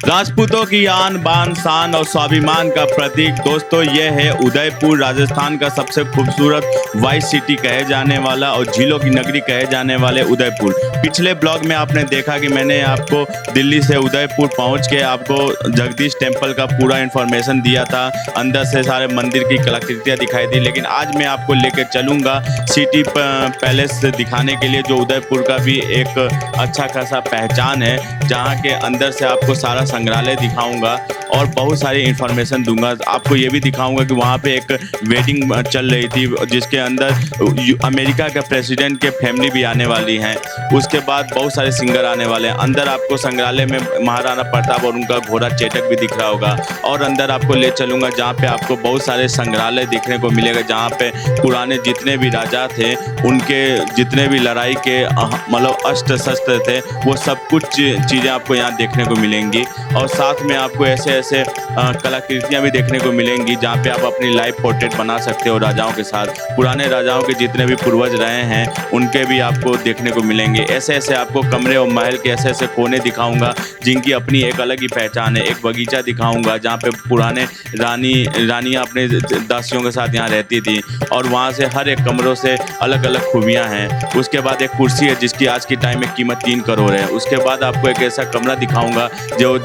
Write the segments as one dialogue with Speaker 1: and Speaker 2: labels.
Speaker 1: राजपूतों की आन बान शान और स्वाभिमान का प्रतीक दोस्तों ये है उदयपुर, राजस्थान का सबसे खूबसूरत वाइट सिटी कहे जाने वाला और झीलों की नगरी कहे जाने वाले उदयपुर। पिछले ब्लॉग में आपने देखा कि मैंने आपको दिल्ली से उदयपुर पहुंच के आपको जगदीश टेम्पल का पूरा इन्फॉर्मेशन दिया था, अंदर से सारे मंदिर की कलाकृतियाँ दिखाई दी। लेकिन आज मैं आपको लेकर चलूँगा सिटी पैलेस दिखाने के लिए, जो उदयपुर का भी एक अच्छा खासा पहचान है, जहाँ के अंदर से आपको सारा संग्रहालय दिखाऊंगा और बहुत सारी इन्फॉर्मेशन दूंगा। आपको ये भी दिखाऊंगा कि वहाँ पे एक वेडिंग चल रही थी जिसके अंदर अमेरिका के प्रेसिडेंट के फैमिली भी आने वाली हैं। उसके बाद बहुत सारे सिंगर आने वाले हैं। अंदर आपको संग्रहालय में महाराणा प्रताप और उनका घोड़ा चेतक भी दिख रहा होगा। और अंदर आपको ले चलूँगा जहाँ पे आपको बहुत सारे संग्रहालय देखने को मिलेगा, जहाँ पे पुराने जितने भी राजा थे उनके जितने भी लड़ाई के मतलब अस्त्र शस्त्र थे वो सब कुछ चीज़ें आपको यहाँ देखने को मिलेंगी। और साथ में आपको ऐसे ऐसे कलाकृतियाँ भी देखने को मिलेंगी जहाँ पे आप अपनी लाइव पोर्ट्रेट बना सकते हो राजाओं के साथ। पुराने राजाओं के जितने भी पूर्वज रहे हैं उनके भी आपको देखने को मिलेंगे। ऐसे ऐसे आपको कमरे और महल के ऐसे ऐसे कोने दिखाऊंगा जिनकी अपनी एक अलग ही पहचान है। एक बगीचा दिखाऊंगा जहाँ पे पुराने रानियाँ अपने दासियों के साथ यहाँ रहती थी और वहाँ से हर एक कमरों से अलग अलग खूबियाँ हैं। उसके बाद एक कुर्सी है जिसकी आज के टाइम में कीमत 3 करोड़ है। उसके बाद आपको एक ऐसा कमरा दिखाऊंगा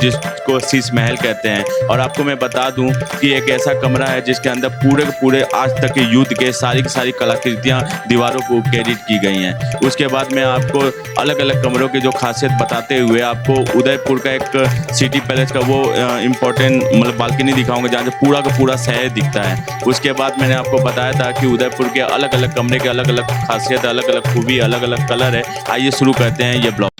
Speaker 1: जिसको शीश महल कहते हैं। और आपको मैं बता दूं कि एक ऐसा कमरा है जिसके अंदर पूरे पूरे आज तक के युद्ध के सारी की सारी कलाकृतियां दीवारों को कैरिट की गई हैं। उसके बाद मैं आपको अलग अलग कमरों की जो खासियत बताते हुए आपको उदयपुर का एक सिटी पैलेस का वो इम्पोर्टेंट मतलब बालकनी दिखाऊंगा जहाँ से पूरा का पूरा शहर दिखता है। उसके बाद मैंने आपको बताया था कि उदयपुर के अलग अलग कमरे के अलग अलग खासियत, अलग अलग खूबी, अलग अलग कलर है। आइए शुरू करते हैं ये ब्लॉग।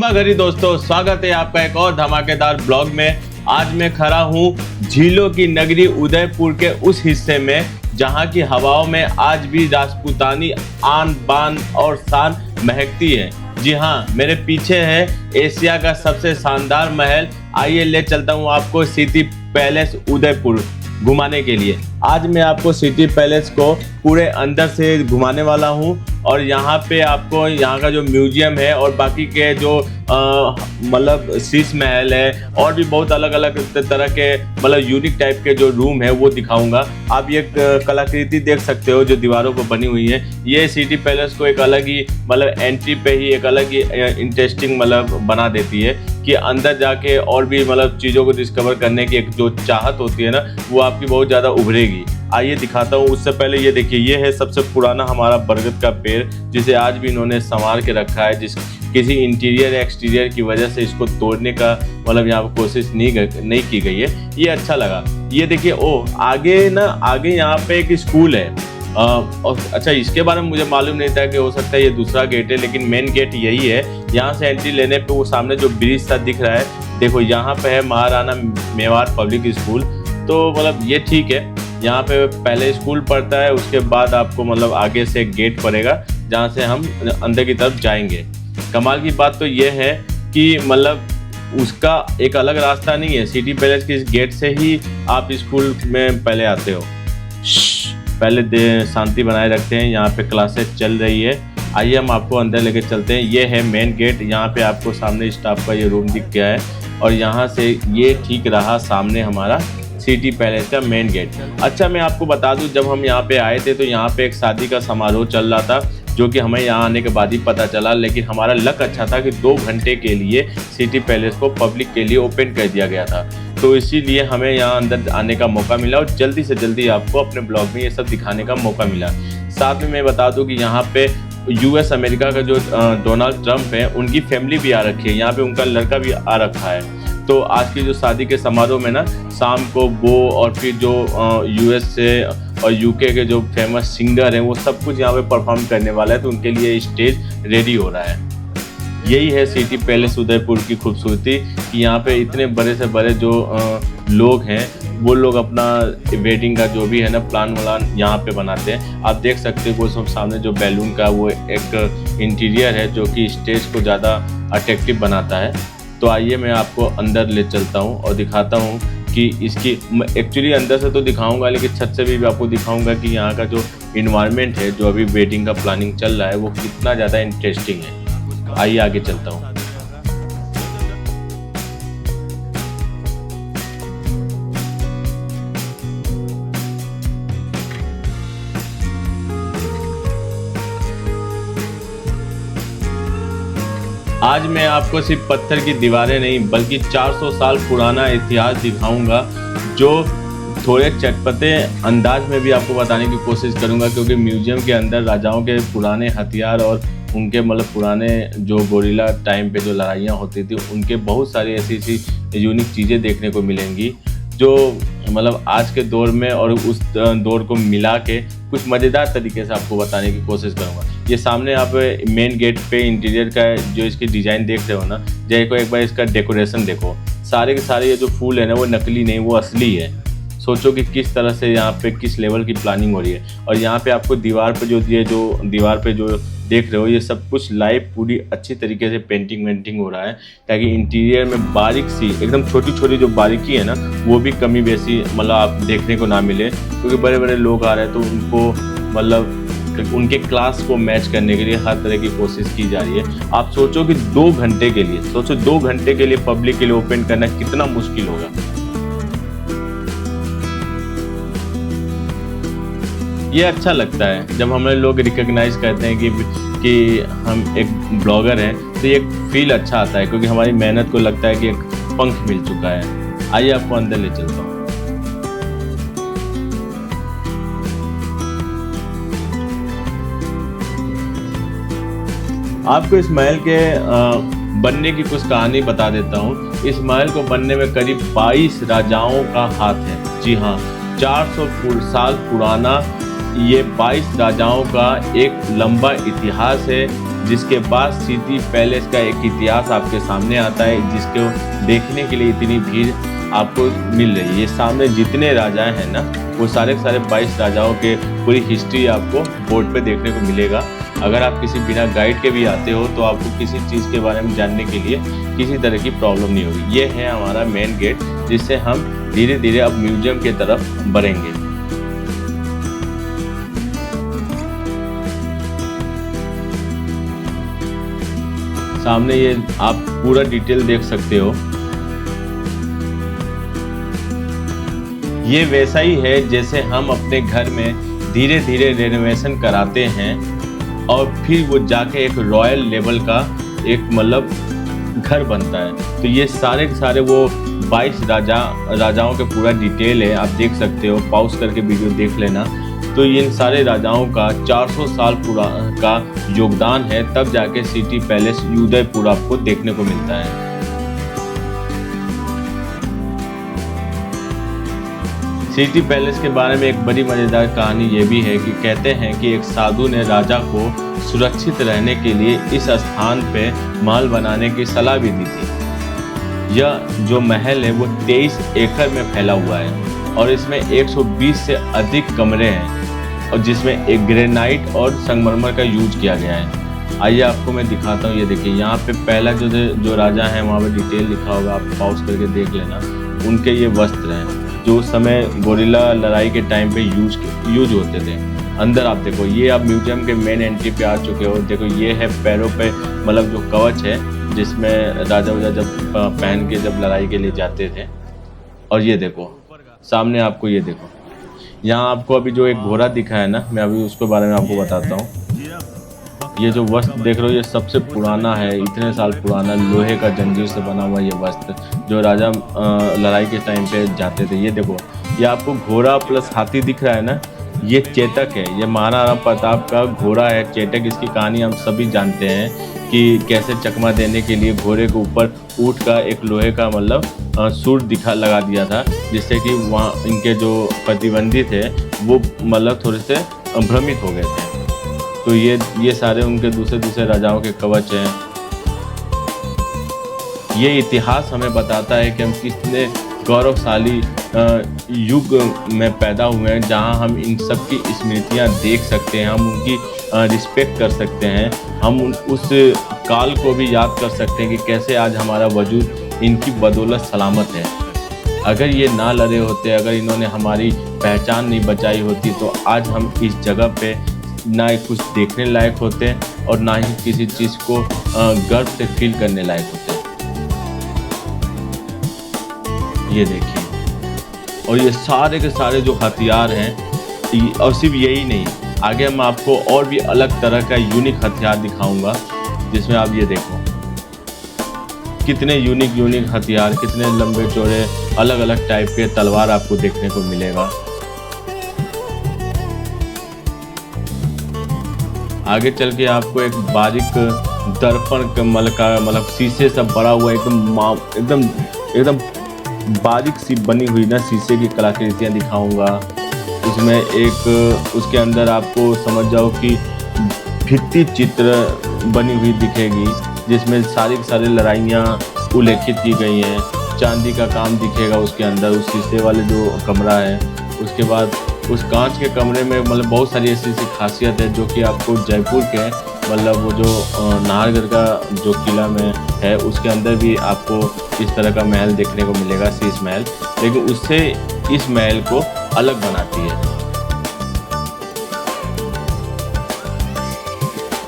Speaker 1: घरी दोस्तों, स्वागत है आपका एक और धमाकेदार ब्लॉग में। आज मैं खड़ा हूँ झीलों की नगरी उदयपुर के उस हिस्से में जहाँ की हवाओं में आज भी राजपूतानी आन बान और शान महकती है। जी हाँ, मेरे पीछे है एशिया का सबसे शानदार महल। आइए ले चलता हूँ आपको सिटी पैलेस उदयपुर घुमाने के लिए। आज मैं आपको सिटी पैलेस को पूरे अंदर से घुमाने वाला हूँ और यहाँ पे आपको यहाँ का जो म्यूजियम है और बाकी के जो मतलब शीश महल है और भी बहुत अलग अलग तरह के मतलब यूनिक टाइप के जो रूम है वो दिखाऊंगा। आप ये कलाकृति देख सकते हो जो दीवारों पर बनी हुई है। ये सिटी पैलेस को एक अलग ही मतलब एंट्री पे ही एक अलग ही इंटरेस्टिंग मतलब बना देती है कि अंदर जाके और भी मतलब चीज़ों को डिस्कवर करने की एक जो चाहत होती है ना वो आपकी बहुत ज़्यादा उभरेगी। आइए दिखाता हूँ। उससे पहले ये देखिए, ये है सबसे पुराना हमारा बरगद का पेड़ जिसे आज भी इन्होंने संवार के रखा है। जिस किसी इंटीरियर या एक्सटीरियर की वजह से इसको तोड़ने का मतलब यहाँ पर कोशिश नहीं की गई है। ये अच्छा लगा। ये देखिए, आगे यहाँ पे एक स्कूल है। और अच्छा, इसके बारे में मुझे मालूम नहीं था कि हो सकता है ये दूसरा गेट है, लेकिन मेन गेट यही है। यहाँ से एंट्री लेने पे वो सामने जो ब्रिज सा दिख रहा है, देखो यहाँ पे है महाराणा मेवाड़ पब्लिक स्कूल। तो मतलब ये ठीक है, यहाँ पे पहले स्कूल पड़ता है, उसके बाद आपको मतलब आगे से एक गेट पड़ेगा जहाँ से हम अंदर की तरफ जाएंगे। कमाल की बात तो ये है कि मतलब उसका एक अलग रास्ता नहीं है। सिटी पैलेस के इस गेट से ही आप स्कूल में पहले आते हो। पहले शांति बनाए रखते हैं, यहाँ पे क्लासेस चल रही है। आइए हम आपको अंदर लेके चलते हैं। ये है मेन गेट। यहाँ पे आपको सामने स्टाफ का ये रूम दिख गया है और यहाँ से ये ठीक रहा सामने हमारा सिटी पैलेस का मेन गेट। अच्छा, मैं आपको बता दूं, जब हम यहाँ पे आए थे तो यहाँ पे एक शादी का समारोह चल रहा था जो कि हमें यहाँ आने के बाद ही पता चला। लेकिन हमारा लक अच्छा था कि 2 घंटे के लिए सिटी पैलेस को पब्लिक के लिए ओपन कर दिया गया था, तो इसीलिए हमें यहाँ अंदर आने का मौका मिला और जल्दी से जल्दी आपको अपने ब्लॉग में ये सब दिखाने का मौका मिला। साथ में मैं बता दूं कि यहाँ पे US अमेरिका का जो डोनाल्ड ट्रंप है उनकी फैमिली भी आ रखी है। यहाँ पे उनका लड़का भी आ रखा है। तो आज की जो शादी के समारोह में ना शाम को वो और फिर जो US से और UK के जो फेमस सिंगर हैं वो सब कुछ यहाँ पे परफॉर्म करने वाला है, तो उनके लिए स्टेज रेडी हो रहा है। यही है सिटी पैलेस उदयपुर की खूबसूरती कि यहाँ पे इतने बड़े से बड़े जो लोग हैं वो लोग अपना वेडिंग का जो भी है ना प्लान यहाँ पे बनाते हैं। आप देख सकते हो वो सब सामने जो बैलून का वो एक इंटीरियर है जो कि स्टेज को ज़्यादा अट्रैक्टिव बनाता है। तो आइए मैं आपको अंदर ले चलता हूँ और दिखाता हूँ कि इसकी एक्चुअली अंदर से तो दिखाऊंगा लेकिन छत से भी आपको दिखाऊंगा कि यहाँ का जो इन्वायरमेंट है जो अभी वेडिंग का प्लानिंग चल रहा है वो कितना ज़्यादा इंटरेस्टिंग है। आइए आगे चलता हूँ। आज मैं आपको सिर्फ पत्थर की दीवारें नहीं बल्कि 400 साल पुराना इतिहास दिखाऊंगा, जो थोड़े चटपटे अंदाज में भी आपको बताने की कोशिश करूंगा, क्योंकि म्यूजियम के अंदर राजाओं के पुराने हथियार और उनके मतलब पुराने जो गोरिल्ला टाइम पे जो लड़ाइयाँ होती थी उनके बहुत सारी ऐसी यूनिक चीज़ें देखने को मिलेंगी, जो मतलब आज के दौर में और उस दौर को मिला के कुछ मज़ेदार तरीके से आपको बताने की कोशिश करूँगा। ये सामने आप मेन गेट पे इंटीरियर का जो इसकी डिज़ाइन देख रहे हो ना, देखो एक बार इसका डेकोरेशन देखो, सारे के सारे ये जो फूल है ना वो नकली नहीं, वो असली है। सोचो कि किस तरह से यहाँ पे किस लेवल की प्लानिंग हो रही है। और यहाँ पे आपको दीवार पे जो दीवार पे जो देख रहे हो ये सब कुछ लाइव पूरी अच्छी तरीके से पेंटिंग हो रहा है, ताकि इंटीरियर में बारीक सी एकदम छोटी छोटी जो बारीकी है ना वो भी कमी बेसी मतलब आप देखने को ना मिले, क्योंकि बड़े बड़े लोग आ रहे हैं तो उनको मतलब उनके क्लास को मैच करने के लिए हर तरह की कोशिश की जा रही है। आप सोचो कि 2 घंटे के लिए पब्लिक के लिए ओपन करना कितना मुश्किल होगा। ये अच्छा लगता है जब हमें लोग रिकॉग्नाइज करते हैं कि हम एक ब्लॉगर हैं, तो ये एक फील अच्छा आता है, क्योंकि हमारी मेहनत को लगता है कि एक पंख मिल चुका है। आइए आपको अंदर ले चलता हूँ। आपको इस महल के बनने की कुछ कहानी बता देता हूँ। इस महल को बनने में करीब 22 राजाओं का हाथ है। जी हाँ, 400 साल पुराना ये 22 राजाओं का एक लंबा इतिहास है, जिसके बाद सिटी पैलेस का एक इतिहास आपके सामने आता है, जिसको देखने के लिए इतनी भीड़ आपको मिल रही है। ये सामने जितने राजा हैं ना वो सारे 22 राजाओं के पूरी हिस्ट्री आपको बोर्ड पे देखने को मिलेगा। अगर आप किसी बिना गाइड के भी आते हो तो आपको किसी चीज़ के बारे में जानने के लिए किसी तरह की प्रॉब्लम नहीं होगी। ये है हमारा मेन गेट, जिससे हम धीरे धीरे अब म्यूजियम की तरफ बढ़ेंगे। सामने ये आप पूरा डिटेल देख सकते हो। ये वैसा ही है जैसे हम अपने घर में धीरे धीरे रेनोवेशन कराते हैं और फिर वो जाके एक रॉयल लेवल का एक मतलब घर बनता है। तो ये सारे के सारे वो 22 राजाओं के पूरा डिटेल है, आप देख सकते हो, पॉज करके वीडियो देख लेना। तो इन सारे राजाओं का 400 साल का योगदान है, तब जाके सिटी पैलेस उदयपुर आपको देखने को मिलता है। सिटी पैलेस के बारे में एक बड़ी मज़ेदार कहानी ये भी है कि कहते हैं कि एक साधु ने राजा को सुरक्षित रहने के लिए इस स्थान पे महल बनाने की सलाह भी दी थी। यह जो महल है वो 23 एकड़ में फैला हुआ है और इसमें 120 से अधिक कमरे हैं, और जिसमें एक ग्रेनाइट और संगमरमर का यूज किया गया है। आइए आपको मैं दिखाता हूँ। ये देखिए यहाँ पे पहला जो राजा है वहाँ पे डिटेल लिखा होगा, आप पॉज करके देख लेना। उनके ये वस्त्र हैं जो उस समय गोरिल्ला लड़ाई के टाइम पे यूज होते थे। अंदर आप देखो, ये आप म्यूजियम के मेन एंट्री पे आ चुके हो। देखो ये है पैरों पे मतलब जो कवच है, जिसमें राजा जब पहन के जब लड़ाई के लिए जाते थे। और ये देखो सामने आपको, ये देखो यहाँ आपको अभी जो एक घोड़ा दिखा है ना, मैं अभी उसके बारे में आपको बताता हूँ। ये जो वस्त्र देख रहे हो ये सबसे पुराना है, इतने साल पुराना लोहे का जंजीर से बना हुआ ये वस्त्र जो राजा लड़ाई के टाइम पे जाते थे। ये देखो, ये आपको घोड़ा प्लस हाथी दिख रहा है ना, ये चेतक है। ये महाराणा प्रताप का घोड़ा है चेतक। इसकी कहानी हम सभी जानते हैं कि कैसे चकमा देने के लिए घोड़े के ऊपर ऊँट का एक लोहे का मतलब सूट लगा दिया था, जिससे कि वहाँ इनके जो प्रतिबंधी थे वो मतलब थोड़े से भ्रमित हो गए थे। तो ये सारे उनके दूसरे राजाओं के कवच हैं। ये इतिहास हमें बताता है कि हम कितने गौरवशाली युग में पैदा हुए हैं, जहां हम इन सब की स्मृतियां देख सकते हैं, हम उनकी रिस्पेक्ट कर सकते हैं, हम उस काल को भी याद कर सकते हैं कि कैसे आज हमारा वजूद इनकी बदौलत सलामत है। अगर ये ना लड़े होते, अगर इन्होंने हमारी पहचान नहीं बचाई होती, तो आज हम इस जगह पे ना ही कुछ देखने लायक होते और ना ही किसी चीज़ को गर्व से फील करने लायक होते। ये देखिए, और ये सारे के सारे जो हथियार हैं, और सिर्फ यही नहीं, आगे मैं आपको और भी अलग तरह का यूनिक हथियार दिखाऊंगा, जिसमें आप ये देखो, कितने यूनिक हथियार, कितने लंबे चौड़े अलग अलग टाइप के तलवार आपको देखने को मिलेगा। आगे चल के आपको एक बारीक दर्पण मतलब शीशे से भरा हुआ एकदम बारीक सी बनी हुई ना शीशे की कलाकृतियाँ दिखाऊंगा। उसमें एक उसके अंदर आपको समझ जाओ कि भित्ति चित्र बनी हुई दिखेगी, जिसमें सारी लड़ाइयाँ उल्लेखित की गई हैं। चांदी का काम दिखेगा उसके अंदर, उस शीशे वाले जो कमरा है। उसके बाद उस कांच के कमरे में मतलब बहुत सारी ऐसी खासियत है जो कि आपको जयपुर के मतलब वो जो नाहरगढ़ का जो किला में है उसके अंदर भी आपको इस तरह का महल देखने को मिलेगा, शीश महल। लेकिन उससे इस महल को अलग बनाती है।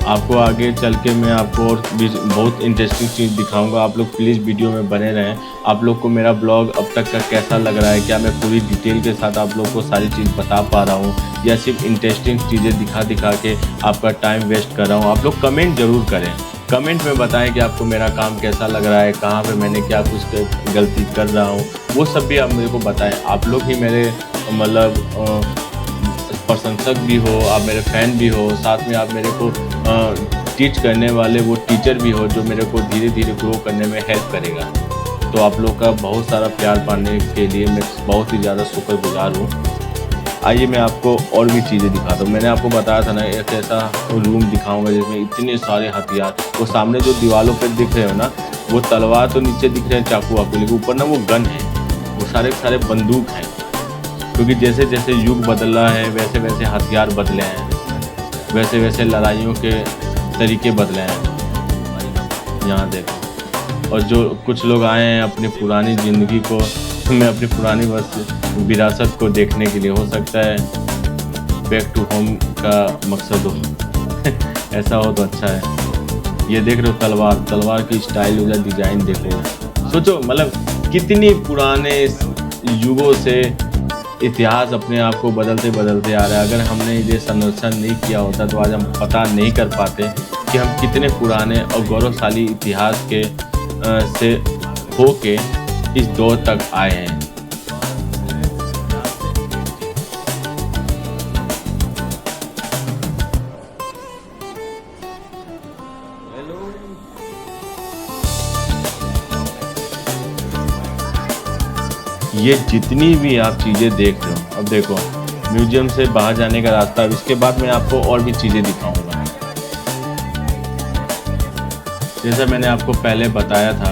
Speaker 1: आपको आगे चल के मैं आपको और भी बहुत इंटरेस्टिंग चीज़ दिखाऊंगा। आप लोग प्लीज़ वीडियो में बने रहें। आप लोग को मेरा ब्लॉग अब तक का कैसा लग रहा है? क्या मैं पूरी डिटेल के साथ आप लोग को सारी चीज़ बता पा रहा हूँ, या सिर्फ इंटरेस्टिंग चीज़ें दिखा के आपका टाइम वेस्ट कर रहा हूँ? आप लोग कमेंट ज़रूर करें, कमेंट में बताएं कि आपको मेरा काम कैसा लग रहा है, कहाँ पे मैंने क्या कुछ गलती कर रहा हूँ, वो सब भी आप मेरे को बताएं। आप लोग ही मेरे मतलब प्रशंसक भी हो, आप मेरे फ़ैन भी हो, साथ में आप मेरे को टीच करने वाले वो टीचर भी हो जो मेरे को धीरे धीरे ग्रो करने में हेल्प करेगा। तो आप लोग का बहुत सारा प्यार पाने के लिए मैं बहुत ही ज़्यादा शुक्रगुजार हूँ। आइए मैं आपको और भी चीज़ें दिखाता हूँ। मैंने आपको बताया था ना एक ऐसा रूम दिखाऊंगा जिसमें इतने सारे हथियार, वो सामने जो दीवारों पर दिख रहे हो ना, वो तलवार तो नीचे दिख रहे हैं चाकू वाकू, लेकिन ऊपर ना वो गन है, वो सारे बंदूक हैं। क्योंकि जैसे जैसे युग बदला है वैसे वैसे हथियार बदले हैं, वैसे वैसे लड़ाइयों के तरीके बदले हैं। यहाँ देखो, और जो कुछ लोग आए हैं अपनी पुरानी ज़िंदगी को, मैं अपनी पुरानी विरासत को देखने के लिए, हो सकता है बैक टू होम का मकसद हो ऐसा हो तो अच्छा है। ये देख रहे हो तलवार की स्टाइल या डिज़ाइन देखो, सोचो मतलब कितनी पुराने युगों से इतिहास अपने आप को बदलते आ रहा है। अगर हमने ये संरक्षण नहीं किया होता तो आज हम पता नहीं कर पाते कि हम कितने पुराने और गौरवशाली इतिहास के से होके इस दौर तक आए हैं। ये जितनी भी आप चीज़ें देख रहे हो, अब देखो म्यूजियम से बाहर जाने का रास्ता, अब इसके बाद मैं आपको और भी चीज़ें दिखाऊंगा। जैसा मैंने आपको पहले बताया था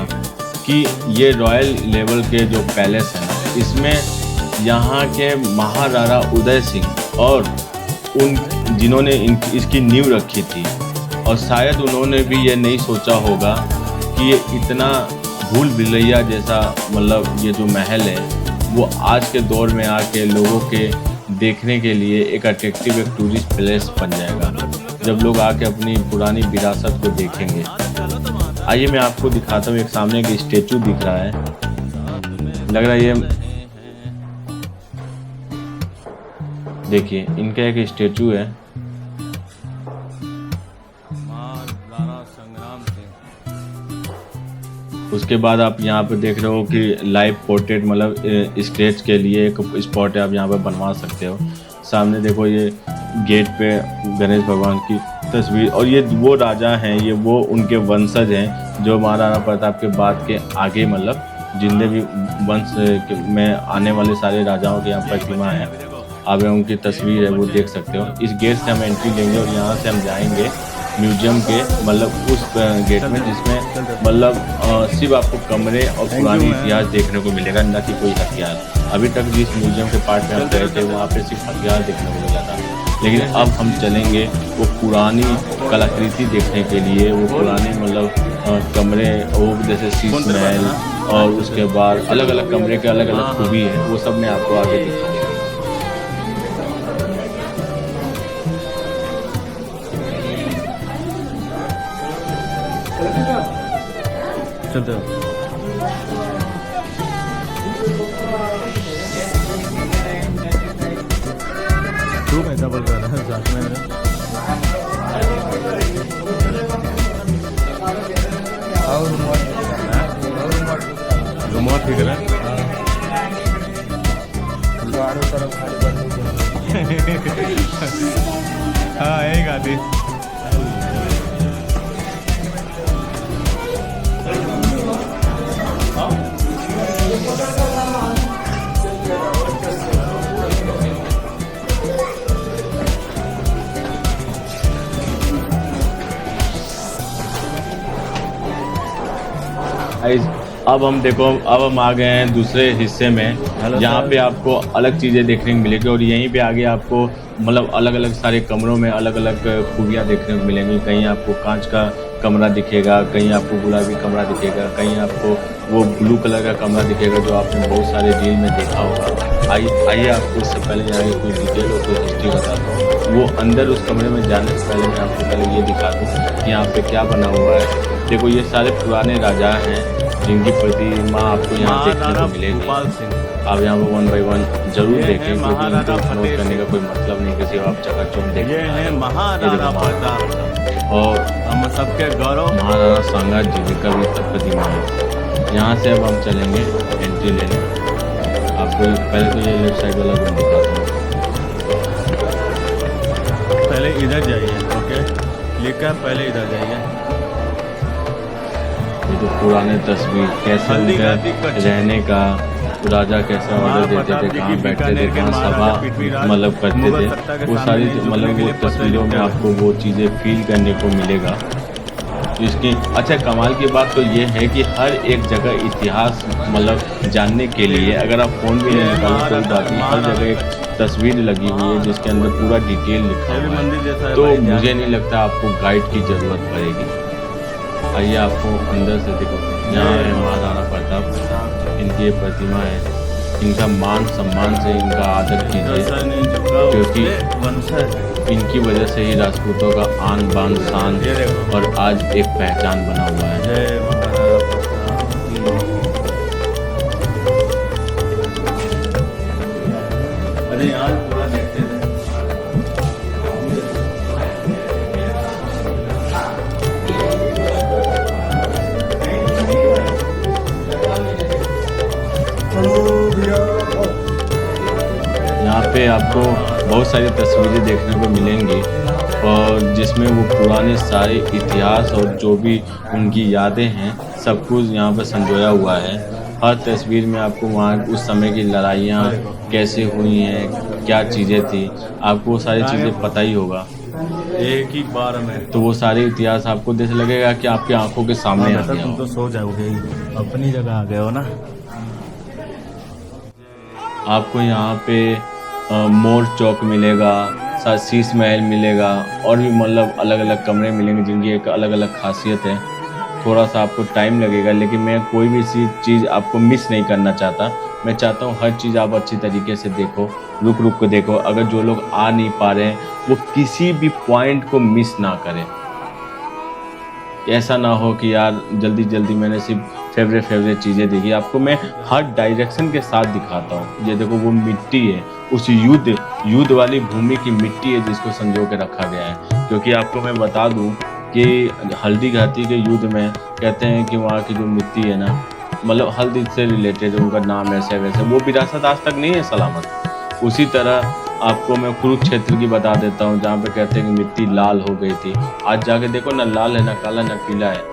Speaker 1: कि ये रॉयल लेवल के जो पैलेस है ना, इसमें यहाँ के महाराजा उदय सिंह और उन जिन्होंने इसकी नींव रखी थी, और शायद उन्होंने भी ये नहीं सोचा होगा कि ये इतना भूल भुलैया जैसा मतलब ये जो महल है वो आज के दौर में आके लोगों के देखने के लिए एक अट्रैक्टिव, एक टूरिस्ट प्लेस बन जाएगा जब लोग आके अपनी पुरानी विरासत को देखेंगे। आइए मैं आपको दिखाता हूँ। एक सामने एक स्टेचू दिख रहा है, लग रहा है ये देखिए इनका एक स्टेचू है। उसके बाद आप यहाँ पे देख रहे हो कि लाइव पोर्ट्रेट मतलब स्टेज के लिए एक स्पॉट है, आप यहाँ पे बनवा सकते हो। सामने देखो ये गेट पे गणेश भगवान की तस्वीर, और ये वो राजा हैं, ये वो उनके वंशज हैं जो महाराणा प्रताप के बाद के आगे मतलब जितने भी वंश में आने वाले सारे राजाओं के यहाँ प्रतिमा है, आप उनकी तस्वीर है वो देख सकते हो। इस गेट से हम एंट्री लेंगे और यहाँ से हम जाएंगे म्यूजियम के मतलब उस गेट में जिसमें मतलब सिर्फ आपको कमरे और पुरानी इतिहास देखने को मिलेगा, न कि कोई हथियार। अभी तक जिस म्यूजियम के पार्ट में हम गए थे वहाँ पे सिर्फ हथियार देखने को मिला था, लेकिन अब हम चलेंगे वो पुरानी कलाकृति देखने के लिए, वो पुराने मतलब कमरे, वो जैसे शीश महल, और उसके बाद अलग अलग कमरे के अलग अलग खूबी है, वो सब मैं आपको आगे दिखाऊंगा। चलते हो तू कैसा बोल रहा है साथ में और
Speaker 2: हाँ यही गाती।
Speaker 1: गाइस, अब हम देखो, अब हम आ गए हैं दूसरे हिस्से में, जहाँ पे आपको अलग चीज़ें देखने को मिलेगी और यहीं पे आगे आपको मतलब अलग अलग सारे कमरों में अलग अलग खूबियाँ देखने को मिलेंगी। कहीं आपको कांच का कमरा दिखेगा, कहीं आपको गुलाबी कमरा दिखेगा, कहीं आपको वो ब्लू कलर का कमरा दिखेगा जो आपने बहुत सारे रील में देखा होगा। आइए आपको इससे पहले यहाँ की कोई डिटेल और कोई हिस्ट्री बताता हूँ। वो अंदर उस कमरे में जाने से पहले मैं आपको पहले ये दिखा दूँ कि यहाँ पे क्या बना हुआ है। देखो, ये सारे पुराने राजा हैं जिनकी प्रतिमा आपको यहाँ देखने को मिलेगी। आप यहाँ पर 1 बाय 1 जरूर देखें, क्योंकि इनको नोट करने का कोई मतलब नहीं कि सिर्फ आप चकाचौंध देखें।
Speaker 2: ये है महाराणा प्रताप
Speaker 1: और
Speaker 2: हम सबके गौरव
Speaker 1: महाराणा सांगा जी का भी प्रतिमा है। यहाँ से अब हम चलेंगे एंट्री लेने। आपको पहले तो ये लेफ्ट साइड वाला रूम दिखाता हूँ।
Speaker 2: पहले इधर जाइए, ओके लिखा पहले इधर जाइए।
Speaker 1: ये तो पुराने तस्वीर कैसे उनका रहने का, राजा कैसा ऑर्डर देते थे, कहाँ बैठते थे, कहाँ सभा मतलब करते थे, वो सारी मतलब वो तस्वीरों में आपको वो चीज़ें फील करने को मिलेगा। इसकी अच्छा कमाल की बात तो ये है कि हर एक जगह इतिहास मतलब जानने के लिए अगर आप फ़ोन भी नहीं निकालो कोई बात नहीं, हर जगह एक तस्वीर लगी हुई है जिसके अंदर पूरा डिटेल लिखा हुआ है। तो मुझे नहीं लगता आपको गाइड की ज़रूरत पड़ेगी। आइए आपको अंदर से देखो, यहाँ है महाराणा प्रताप, इनकी ये प्रतिमा है। इनका मान सम्मान से इनका आदर कीजिए, क्योंकि इनकी वजह से ही राजपूतों का आन बान शान और आज एक पहचान बना हुआ है।
Speaker 2: अरे यार पूरा देखते थे।
Speaker 1: यहाँ पे आपको बहुत सारी तस्वीरें देखने को मिलेंगी और जिसमें वो पुराने सारे इतिहास और जो भी उनकी यादें हैं सब कुछ यहाँ पर संजोया हुआ है। हर तस्वीर में आपको वहाँ उस समय की लड़ाइयाँ कैसे हुई हैं, क्या चीज़ें थी, आपको वो सारी चीज़ें पता ही होगा
Speaker 2: एक ही बार में।
Speaker 1: तो वो सारे इतिहास आपको जैसे लगेगा कि आपकी आंखों के सामने आ गया
Speaker 2: तुम
Speaker 1: हो।
Speaker 2: तो सो जाओगे, अपनी जगह आ गए हो ना।
Speaker 1: आपको यहाँ पे मोर चौक मिलेगा, शीश महल मिलेगा और भी मतलब अलग अलग कमरे मिलेंगे जिनकी एक अलग अलग खासियत है। थोड़ा सा आपको टाइम लगेगा, लेकिन मैं कोई भी चीज़ आपको मिस नहीं करना चाहता। मैं चाहता हूँ हर चीज़ आप अच्छी तरीके से देखो, रुक रुक को देखो। अगर जो लोग आ नहीं पा रहे हैं वो किसी भी पॉइंट को मिस ना करें। ऐसा ना हो कि यार जल्दी जल्दी मैंने सिर्फ फेवरेट चीज़ें देखी। आपको मैं हर डायरेक्शन के साथ दिखाता हूँ। ये देखो वो मिट्टी है, उस युद्ध वाली भूमि की मिट्टी है जिसको संजो के रखा गया है। क्योंकि आपको मैं बता दूँ कि हल्दी घाटी के युद्ध में कहते हैं कि वहाँ की जो मिट्टी है ना, मतलब हल्दी से रिलेटेड उनका नाम ऐसे वैसे, वो विरासत आज तक नहीं है सलामत। उसी तरह आपको मैं कुरुक्षेत्र की बता देता हूँ, जहाँ पे कहते हैं कि मिट्टी लाल हो गई थी। आज जाके देखो ना, लाल है ना काला ना पीला है।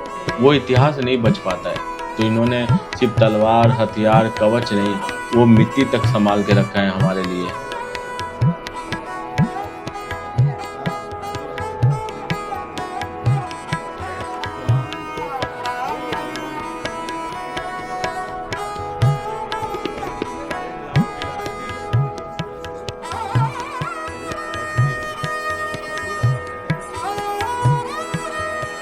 Speaker 1: वो इतिहास नहीं बच पाता है। तो इन्होंने सिर्फ तलवार, हथियार, कवच नहीं, वो मिट्टी तक संभाल के रखा है हमारे लिए।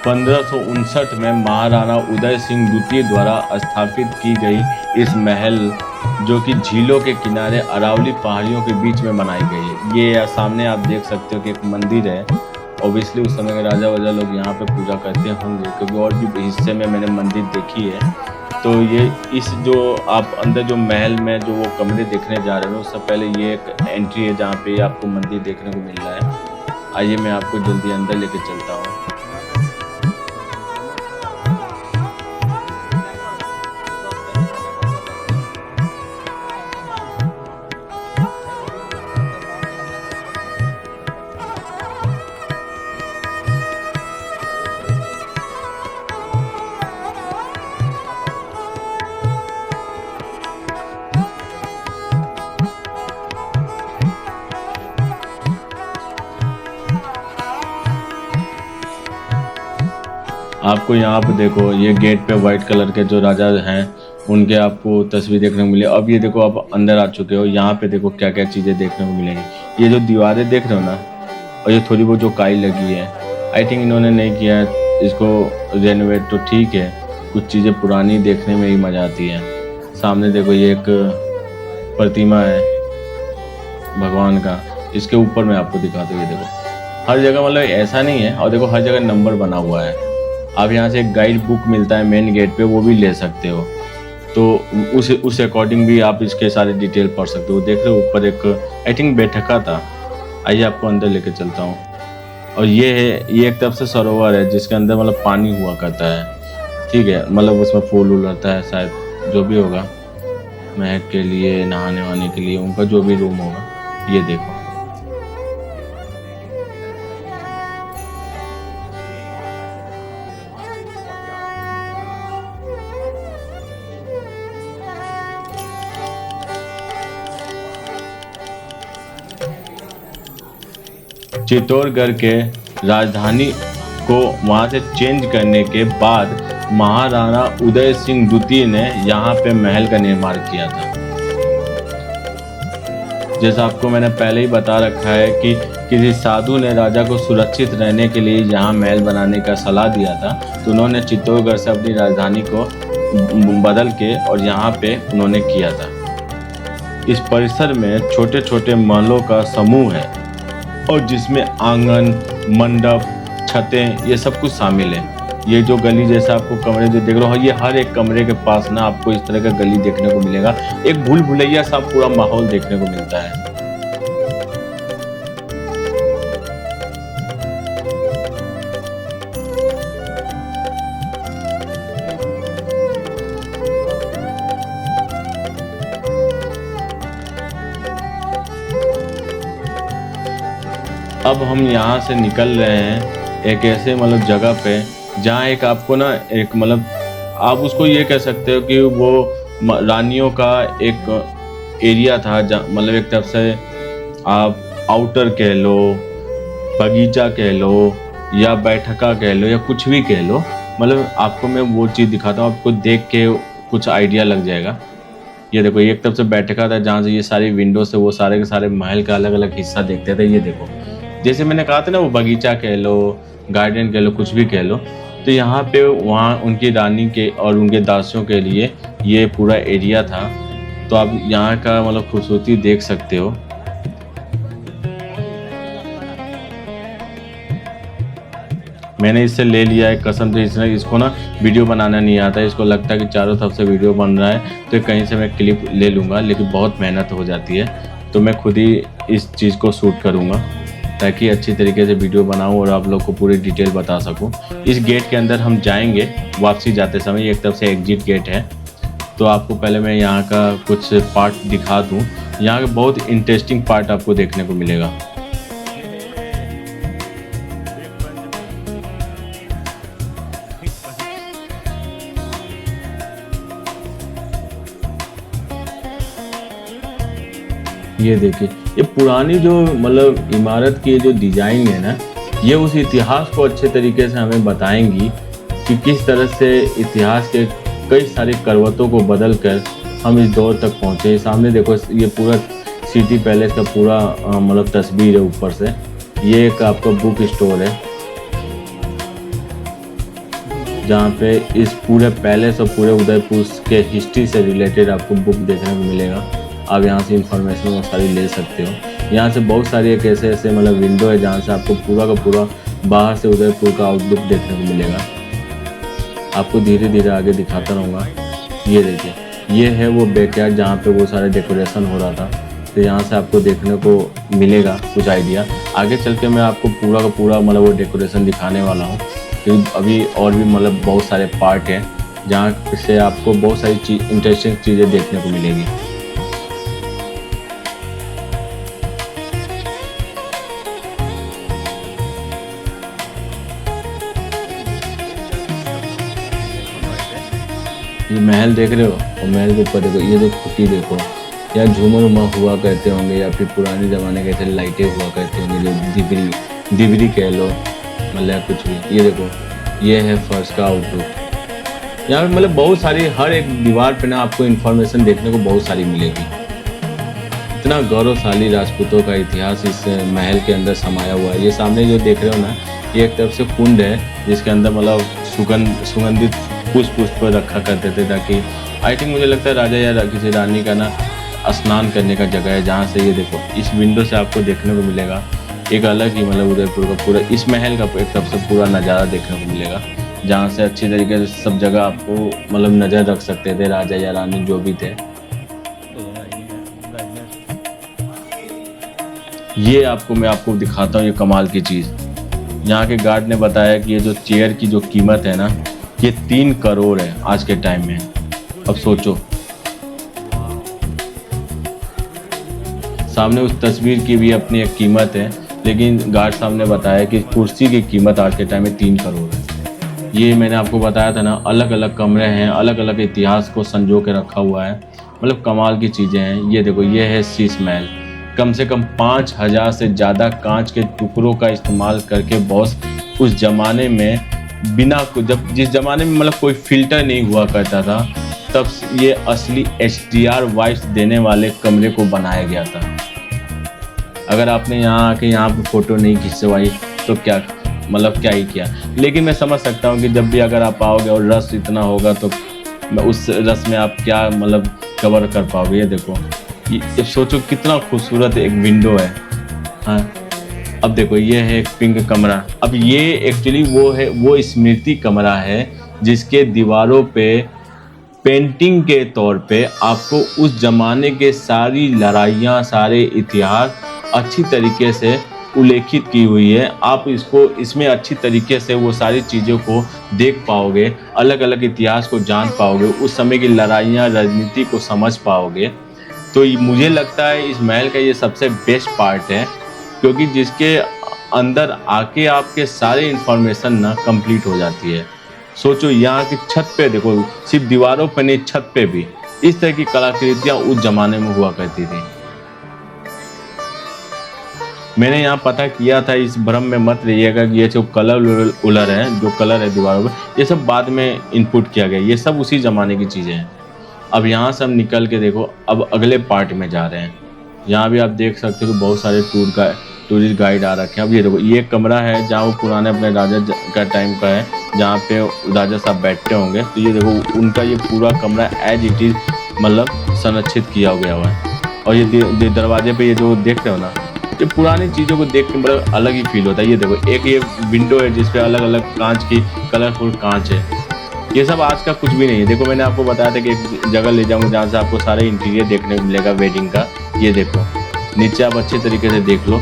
Speaker 1: 1559 में महाराणा उदय सिंह द्वितीय द्वारा स्थापित की गई इस महल, जो कि झीलों के किनारे अरावली पहाड़ियों के बीच में बनाई गई है। ये सामने आप देख सकते हो कि एक मंदिर है। ऑब्वियसली उस समय के राजा वाजा लोग यहाँ पे पूजा करते होंगे, क्योंकि और भी हिस्से में मैंने मंदिर देखी है। तो ये इस जो आप अंदर जो महल में जो वो कमरे देखने जा रहे हो, उससे पहले ये एक एंट्री है जहाँ पे आपको मंदिर देखने को मिल रहा है। आइए मैं आपको जल्दी अंदर लेके चलता हूँ। आपको यहाँ पे देखो ये गेट पे वाइट कलर के जो राजा हैं उनके आपको तस्वीर देखने को मिले। अब ये देखो आप अंदर आ चुके हो, यहाँ पे देखो क्या क्या चीज़ें देखने को मिलेंगी। ये जो दीवारें देख रहे हो ना, और ये थोड़ी बहुत जो काई लगी है, आई थिंक इन्होंने नहीं किया है इसको रेनोवेट, तो ठीक है। कुछ चीज़ें पुरानी देखने में ही मज़ा आती है। सामने देखो ये एक प्रतिमा है भगवान का, इसके ऊपर मैं आपको दिखाता हूँ। ये देखो हर जगह मतलब ऐसा नहीं है, और देखो हर जगह नंबर बना हुआ है। आप यहाँ से एक गाइड बुक मिलता है मेन गेट पे, वो भी ले सकते हो, तो उस अकॉर्डिंग भी आप इसके सारे डिटेल पढ़ सकते हो। देख रहे हो ऊपर एक आई थिंक बैठका था। आइए आपको अंदर लेके चलता हूँ। और ये है, ये एक तरफ से सरोवर है जिसके अंदर मतलब पानी हुआ करता है, ठीक है। मतलब उसमें फूल वूल रहता है शायद, जो भी होगा, महक के लिए, नहाने वहाने के लिए, उनका जो भी रूम होगा। ये देखो चित्तौड़गढ़ के राजधानी को वहाँ से चेंज करने के बाद महाराणा उदय सिंह द्वितीय ने यहाँ पे महल का निर्माण किया था। जैसा आपको मैंने पहले ही बता रखा है कि किसी साधु ने राजा को सुरक्षित रहने के लिए यहाँ महल बनाने का सलाह दिया था, तो उन्होंने चित्तौड़गढ़ से अपनी राजधानी को बदल के और यहाँ पे उन्होंने किया था। इस परिसर में छोटे छोटे महलों का समूह है, और जिसमें आंगन, मंडप, छतें, ये सब कुछ शामिल है। ये जो गली जैसा आपको कमरे जो देख रहे हो, ये हर एक कमरे के पास ना आपको इस तरह का गली देखने को मिलेगा। एक भूल भुलैया सा पूरा माहौल देखने को मिलता है। अब हम यहाँ से निकल रहे हैं एक ऐसे मतलब जगह पे जहाँ एक आपको ना एक मतलब आप उसको ये कह सकते हो कि वो रानियों का एक एरिया था, मतलब एक तरफ से आप आउटर कह लो, बगीचा कह लो, या बैठका कह लो, या कुछ भी कह लो। मतलब आपको मैं वो चीज़ दिखाता हूँ, आपको देख के कुछ आइडिया लग जाएगा। ये देखो ये एक तरफ से बैठका था जहाँ से ये सारी विंडो से वो सारे के सारे महल का अलग अलग हिस्सा देखते थे। ये देखो जैसे मैंने कहा था ना, वो बगीचा कह लो, गार्डन कह लो, कुछ भी कह लो, तो यहाँ पे वहाँ उनकी रानी के और उनके दासियों के लिए ये पूरा एरिया था। तो आप यहाँ का मतलब खूबसूरती देख सकते हो। मैंने इससे ले लिया है कसम से, इसको ना वीडियो बनाना नहीं आता, इसको लगता है कि चारों तरफ से वीडियो बन रहा है तो कहीं से मैं क्लिप ले लूँगा, लेकिन बहुत मेहनत हो जाती है, तो मैं खुद ही इस चीज़ को शूट करूँगा ताकि अच्छी तरीके से वीडियो बनाऊं और आप लोग को पूरी डिटेल बता सकूं। इस गेट के अंदर हम जाएंगे वापसी जाते समय, एक तरफ से एग्जिट गेट है। तो आपको पहले मैं यहाँ का कुछ पार्ट दिखा दूं। यहाँ का बहुत इंटरेस्टिंग पार्ट आपको देखने को मिलेगा। ये देखिए, ये पुरानी जो मतलब इमारत की जो डिज़ाइन है ना, ये उस इतिहास को अच्छे तरीके से हमें बताएंगी कि किस तरह से इतिहास के कई सारे करवटों को बदल कर हम इस दौर तक पहुँचे। सामने देखो ये पूरा सिटी पैलेस का पूरा मतलब तस्वीर है ऊपर से। ये एक आपका बुक स्टोर है जहाँ पे इस पूरे पैलेस और पूरे उदयपुर के हिस्ट्री से रिलेटेड आपको बुक देखने को मिलेगा। आप यहाँ से इंफॉर्मेशन वो सारी ले सकते हो। यहाँ से बहुत सारी एक ऐसे मतलब विंडो है जहाँ से आपको पूरा का पूरा बाहर से उदयपुर का आउटलुक देखने को मिलेगा। आपको धीरे धीरे आगे दिखाता रहूँगा। ये देखिए, ये है वो बैकयार्ड जहाँ पे वो सारे डेकोरेशन हो रहा था, तो यहाँ से आपको देखने को मिलेगा कुछ आइडिया। आगे चल के मैं आपको पूरा का पूरा मतलब वो डेकोरेशन दिखाने वाला हूँ, क्योंकि अभी और भी मतलब बहुत सारे पार्ट हैं जहाँ से आपको बहुत सारी इंटरेस्टिंग चीज़ें देखने को मिलेगी। ये महल देख रहे हो, और महल के ऊपर देखो ये जो खुटी देखो, या झूमर उमर हुआ करते होंगे, या फिर पुराने ज़माने के ऐसे लाइटें हुआ करते होंगे, जो दिबरी कह लो मतलब कुछ भी। ये देखो ये है फर्श का आउटलुक। यहाँ पे मतलब बहुत सारी, हर एक दीवार पे ना आपको इन्फॉर्मेशन देखने को बहुत सारी मिलेगी। इतना गौरवशाली राजपूतों का इतिहास इस महल के अंदर समाया हुआ है। ये सामने जो देख रहे हो ना, ये एक तरफ से कुंड है जिसके अंदर मतलब सुगंधित पुष्प रखा करते थे, ताकि आई थिंक मुझे लगता है राजा या किसी रानी का ना स्नान करने का जगह है, जहाँ से ये देखो इस विंडो से आपको देखने को मिलेगा एक अलग ही मतलब उदयपुर का पूरा, इस महल का एक तरफ से पूरा नज़ारा देखने को मिलेगा, जहाँ से अच्छी तरीके से सब जगह आपको मतलब नज़र रख सकते थे राजा या रानी जो भी थे। ये मैं आपको दिखाता हूँ ये कमाल की चीज़। यहाँ के गार्ड ने बताया कि ये जो चेयर की जो कीमत है ना, ये 3 करोड़ है आज के टाइम में। अब सोचो, सामने उस तस्वीर की भी अपनी एक कीमत है, लेकिन गार्ड साहब ने बताया कि कुर्सी की कीमत आज के टाइम में 3 करोड़ है। ये मैंने आपको बताया था ना, अलग अलग कमरे हैं, अलग अलग इतिहास को संजो के रखा हुआ है, मतलब कमाल की चीज़ें हैं। ये देखो, ये है शीश महल। कम से कम 5000 से ज़्यादा कांच के टुकड़ों का इस्तेमाल करके बॉस उस ज़माने में जिस ज़माने में मतलब कोई फिल्टर नहीं हुआ करता था, तब ये असली HDR वाइब्स देने वाले कमरे को बनाया गया था। अगर आपने यहाँ आके यहाँ पे फ़ोटो नहीं खिंचवाई तो क्या ही किया। लेकिन मैं समझ सकता हूँ कि जब भी अगर आप आओगे और रस इतना होगा तो उस रस में आप क्या मतलब कवर कर पाओगे। ये देखो, ये सोचो कितना खूबसूरत एक विंडो है। हाँ, अब देखो, ये है एक पिंक कमरा। अब ये एक्चुअली वो स्मृति कमरा है जिसके दीवारों पे पेंटिंग के तौर पे आपको उस ज़माने के सारी लड़ाइयाँ, सारे इतिहास अच्छी तरीके से उल्लेखित की हुई है। आप इसमें अच्छी तरीके से वो सारी चीज़ों को देख पाओगे, अलग अलग इतिहास को जान पाओगे, उस समय की लड़ाइयाँ, राजनीति को समझ पाओगे। तो मुझे लगता है इस महल का ये सबसे बेस्ट पार्ट है, क्योंकि जिसके अंदर आके आपके सारे इन्फॉर्मेशन ना कंप्लीट हो जाती है। सोचो, यहाँ की छत पे देखो, सिर्फ दीवारों पर नहीं, छत पे भी इस तरह की कलाकृतियाँ उस जमाने में हुआ करती थी। मैंने यहाँ पता किया था, इस भ्रम में मत रहिएगा कि ये जो कलर है दीवारों पर, ये सब बाद में इनपुट किया गया, ये सब उसी ज़माने की चीज़ें हैं। अब यहाँ से हम निकल के देखो, अब अगले पार्ट में जा रहे हैं। यहाँ भी आप देख सकते हो कि बहुत सारे टूरिस्ट गाइड आ रखे हैं। अब ये देखो, ये कमरा है जहाँ वो पुराने अपने राजा का टाइम का है, जहाँ पे राजा साहब बैठते होंगे। तो ये देखो, उनका ये पूरा कमरा एज इट इज़ मतलब संरक्षित किया गया हुआ है। और ये दरवाजे पे ये जो देख रहे हो ना, ये पुरानी चीज़ों को देख के बड़ा अलग ही फील होता है। ये देखो, एक ये विंडो है जिसपे अलग अलग कांच की कलरफुल कांच है। ये सब आज का कुछ भी नहीं है। देखो, मैंने आपको बताया था कि एक जगह ले जाऊँगा जहाँ से आपको सारे इंटीरियर देखने को मिलेगा वेडिंग का। ये देखो, नीचे आप अच्छे तरीके से देख लो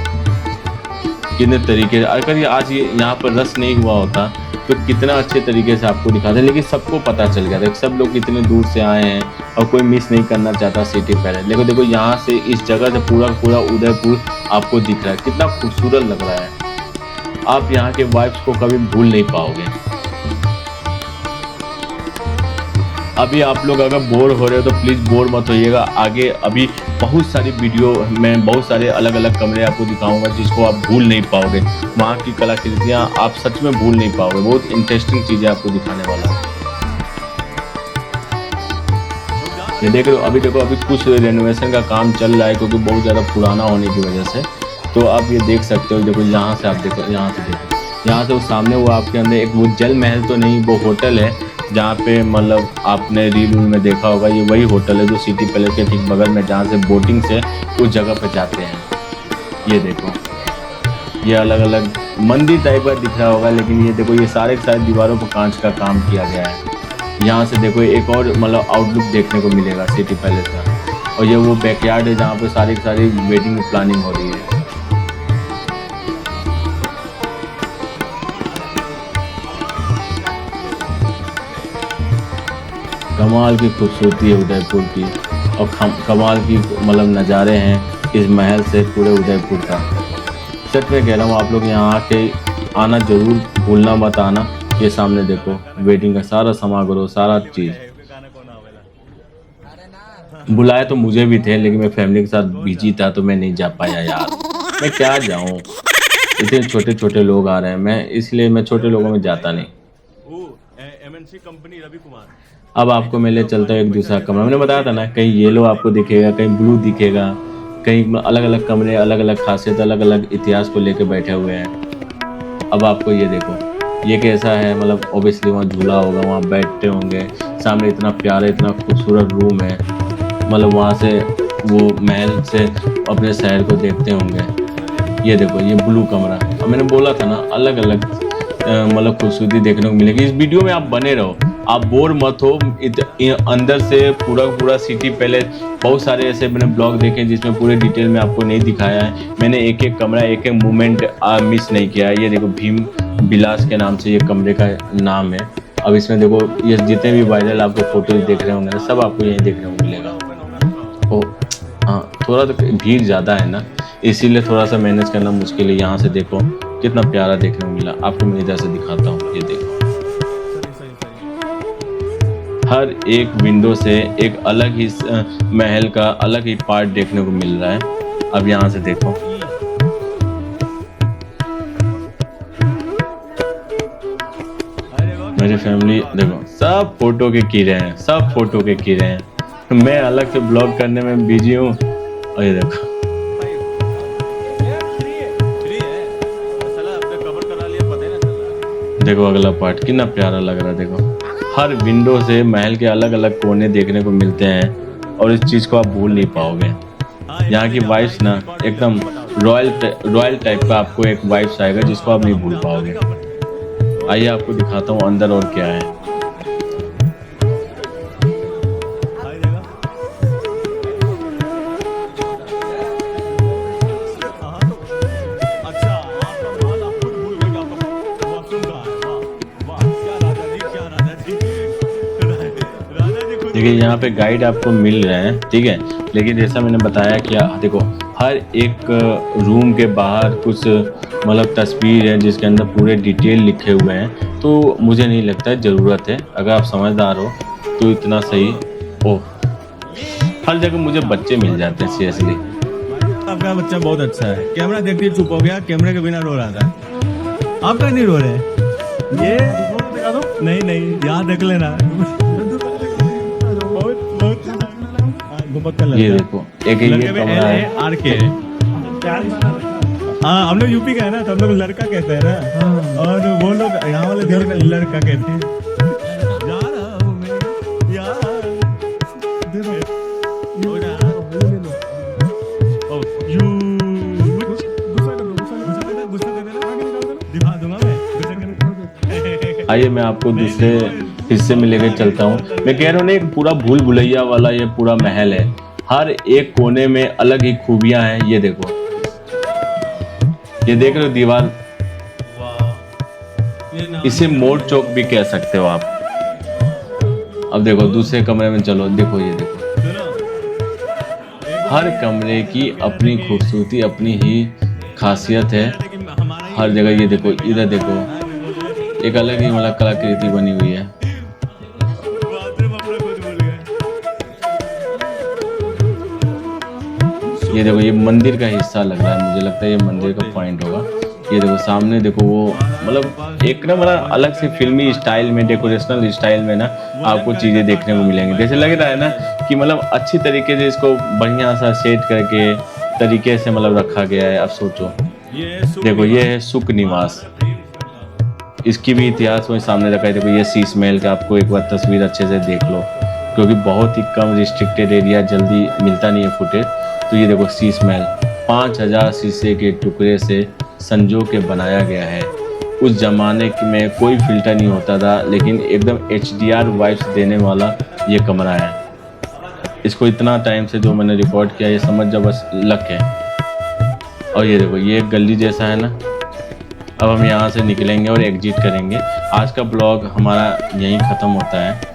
Speaker 1: कितने तरीके, अगर ये आज यहाँ पर रस नहीं हुआ होता तो कितना अच्छे तरीके से आपको दिखाते, लेकिन सबको पता चल गया था, सब लोग कितने दूर से आए हैं और कोई मिस नहीं करना चाहता सिटी पैलेस। देखो, यहाँ से इस जगह से पूरा उदयपुर आपको दिख रहा है, कितना खूबसूरत लग रहा है। आप यहाँ के वाइब्स को कभी भूल नहीं पाओगे। अभी आप लोग अगर बोर हो रहे हो तो प्लीज़ बोर मत होइएगा। आगे अभी बहुत सारी वीडियो में बहुत सारे अलग अलग कमरे आपको दिखाऊंगा जिसको आप भूल नहीं पाओगे। वहाँ की कलाकृतियाँ आप सच में भूल नहीं पाओगे। बहुत इंटरेस्टिंग चीज़ें आपको दिखाने वाला है। ये देख लो, अभी देखो, अभी कुछ रेनोवेशन का काम चल रहा है क्योंकि बहुत ज़्यादा पुराना होने की वजह से। तो आप ये देख सकते हो, देखो यहाँ से आप देखो, यहाँ से वो सामने वो आपके अंदर एक वो जल महल तो नहीं, वो होटल है जहाँ पे मतलब आपने रील में देखा होगा। ये वही होटल है जो सिटी पैलेस के ठीक बगल में, जहाँ से बोटिंग से उस जगह पे जाते हैं। ये देखो, ये अलग अलग मंदिर टाइप का दिख रहा होगा, लेकिन ये देखो, ये सारे के सारे दीवारों पर कांच का काम किया गया है। यहाँ से देखो, एक और मतलब आउटलुक देखने को मिलेगा सिटी पैलेस का। और ये वो बैकयार्ड है जहाँ पे सारी की सारी वेडिंग की प्लानिंग हो रही है। कमाल की खूबसूरती है उदयपुर की, और कमाल की मतलब नज़ारे हैं इस महल से पूरे उदयपुर का। सच में कह रहा हूँ, आप लोग यहाँ आके आना ज़रूर भूलना मत आना। ये सामने देखो, वेडिंग का सारा समारोह, सारा चीज़। बुलाए तो मुझे भी थे, लेकिन मैं फैमिली के साथ बिजी था तो मैं नहीं जा पाया यार। मैं क्या जाऊँ, इतने छोटे छोटे लोग आ रहे हैं, इसलिए मैं छोटे लोगों में जाता नहीं।
Speaker 2: MNC company Ravi Kumar.
Speaker 1: अब आपको मैं ले चलता हूँ एक दूसरा कमरा। मैंने बताया था ना, कहीं येलो आपको दिखेगा, कहीं ब्लू दिखेगा, कहीं अलग अलग कमरे, अलग अलग खासियत, अलग अलग इतिहास को लेकर बैठे हुए हैं। अब आपको ये देखो, ये कैसा है, मतलब ओबियसली वहाँ झूला होगा, वहाँ बैठते होंगे, सामने इतना प्यारा इतना खूबसूरत रूम है, मतलब वहाँ से वो महल से अपने शहर को देखते होंगे। ये देखो ये ब्लू कमरा। अब मैंने बोला था ना, अलग अलग मतलब खूबसूरती देखने को मिलेगी। इस वीडियो में आप बने रहो, आप बोर मत हो। अंदर से पूरा पूरा सिटी पैलेस, बहुत सारे ऐसे मैंने ब्लॉग देखे जिसमें पूरे डिटेल में आपको नहीं दिखाया है। मैंने एक एक कमरा, एक एक मूवमेंट मिस नहीं किया है। ये देखो भीम विलास के नाम से ये कमरे का नाम है। अब इसमें देखो ये जितने भी वायरल आपको फोटोज देख रहे होंगे सब आपको यहीं देखने को मिलेगा। ओ हाँ, थोड़ा तो भीड़ ज़्यादा है ना, इसीलिए थोड़ा सा मैनेज करना मुश्किल है। यहाँ से देखो कितना प्यारा देखने को मिला, आपको मैं इधर से दिखाता हूँ। ये देखो हर एक विंडो से एक अलग ही महल का अलग ही पार्ट देखने को मिल रहा है। अब यहाँ से देखो, मेरी फैमिली देखो सब फोटो के कीड़े हैं, सब फोटो के कीड़े हैं। मैं अलग से ब्लॉग करने में बिजी हूँ। और ये देखो देखो अगला पार्ट कितना प्यारा लग रहा है। देखो हर विंडो से महल के अलग अलग कोने देखने को मिलते हैं और इस चीज़ को आप भूल नहीं पाओगे। यहाँ की वाइब्स ना एकदम रॉयल टाइप का आपको एक वाइब्स आएगा जिसको आप नहीं भूल पाओगे। आइए आपको दिखाता हूँ अंदर और क्या है। देखिए यहाँ पे गाइड आपको मिल रहे हैं, ठीक है, लेकिन जैसा मैंने बताया कि देखो हर एक रूम के बाहर कुछ मतलब तस्वीर है जिसके अंदर पूरे डिटेल लिखे हुए हैं। तो मुझे नहीं लगता ज़रूरत है, अगर आप समझदार हो तो इतना सही। ओह हर जगह मुझे बच्चे मिल जाते हैं सीरियसली।
Speaker 2: आपका बच्चा बहुत अच्छा है, कैमरा देखते ही चुप हो गया, कैमरे के बिना रो रहा था। आपका नहीं रो रहे, ये दिखा दो। नहीं यहाँ देख लेना।
Speaker 1: ये देखो एक ये कमरा है
Speaker 2: आर के। हाँ हम लोग यूपी का है ना, तो हम लोग लड़का कहते हैं ना, और वो लोग यहाँ वाले देश में लड़का कहते हैं। जा रहा हूँ मैं यार, दिखा दूंगा मैं।
Speaker 1: आइए मैं आपको दूसरे हिस्से में लेकर चलता हूँ। मैं कह रहा हूँ ना, एक पूरा भूल भुलैया वाला ये पूरा महल है, हर एक कोने में अलग ही खूबियां हैं। ये देखो, ये देख रहे हो दीवार, इसे मोड़ चौक भी कह सकते हो आप। अब देखो दूसरे कमरे में चलो, देखो ये देखो, हर कमरे की अपनी खूबसूरती, अपनी ही खासियत है हर जगह। ये देखो इधर देखो, एक अलग ही मतलब कलाकृति बनी हुई है। ये देखो ये मंदिर का हिस्सा लग रहा है, मुझे लगता है ये मंदिर का पॉइंट होगा। ये देखो सामने देखो, वो मतलब एक ना मतलब अलग से फिल्मी स्टाइल में, डेकोरेशनल स्टाइल में ना आपको चीज़ें देखने को मिलेंगी। जैसे लग रहा है ना कि मतलब अच्छी तरीके से इसको बढ़िया सा सेट करके तरीके से मतलब रखा गया है। अब सोचो, देखो ये है सुख निवास, इसकी भी इतिहास वही सामने रखा है। देखो ये शीश महल का आपको एक बार तस्वीर अच्छे से देख लो, क्योंकि बहुत ही कम रिस्ट्रिक्टेड एरिया, जल्दी मिलता नहीं है फुटेज। तो ये देखो शीश महल 5000 शीशे के टुकड़े से संजो के बनाया गया है। उस जमाने में कोई फिल्टर नहीं होता था, लेकिन एकदम HDR वाइब्स देने वाला ये कमरा है। इसको इतना टाइम से जो मैंने रिकॉर्ड किया, ये समझ जाओ बस लक है। और ये देखो ये एक गली जैसा है ना। अब हम यहाँ से निकलेंगे और एग्जिट करेंगे। आज का ब्लॉग हमारा यहीं ख़त्म होता है।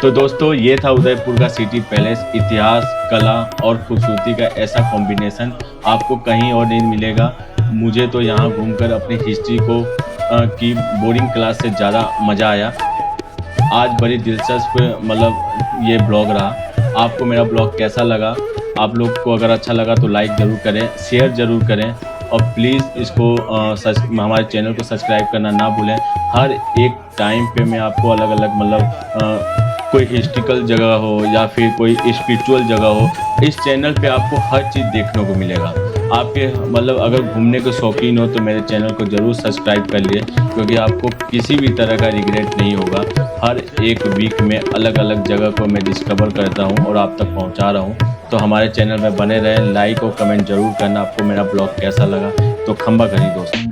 Speaker 1: तो दोस्तों ये था उदयपुर का सिटी पैलेस। इतिहास, कला और खूबसूरती का ऐसा कॉम्बिनेशन आपको कहीं और नहीं मिलेगा। मुझे तो यहाँ घूमकर अपनी हिस्ट्री को की बोर्डिंग क्लास से ज़्यादा मज़ा आया। आज बड़ी दिलचस्प मतलब ये ब्लॉग रहा। आपको मेरा ब्लॉग कैसा लगा? आप लोग को अगर अच्छा लगा तो लाइक ज़रूर करें, शेयर ज़रूर करें और प्लीज़ इसको हमारे चैनल को सब्सक्राइब करना ना भूलें। हर एक टाइम पे मैं आपको अलग अलग मतलब कोई हिस्ट्रिकल जगह हो या फिर कोई स्पिरिचुअल जगह हो, इस चैनल पे आपको हर चीज़ देखने को मिलेगा। आपके मतलब अगर घूमने के शौकीन हो तो मेरे चैनल को ज़रूर सब्सक्राइब कर लिए, क्योंकि आपको किसी भी तरह का रिग्रेट नहीं होगा। हर एक वीक में अलग अलग जगह को मैं डिस्कवर करता हूँ और आप तक पहुँचा रहा हूँ। तो हमारे चैनल में बने रहें, लाइक और कमेंट जरूर करना आपको मेरा ब्लॉग कैसा लगा। तो खंबा करी दोस्तों।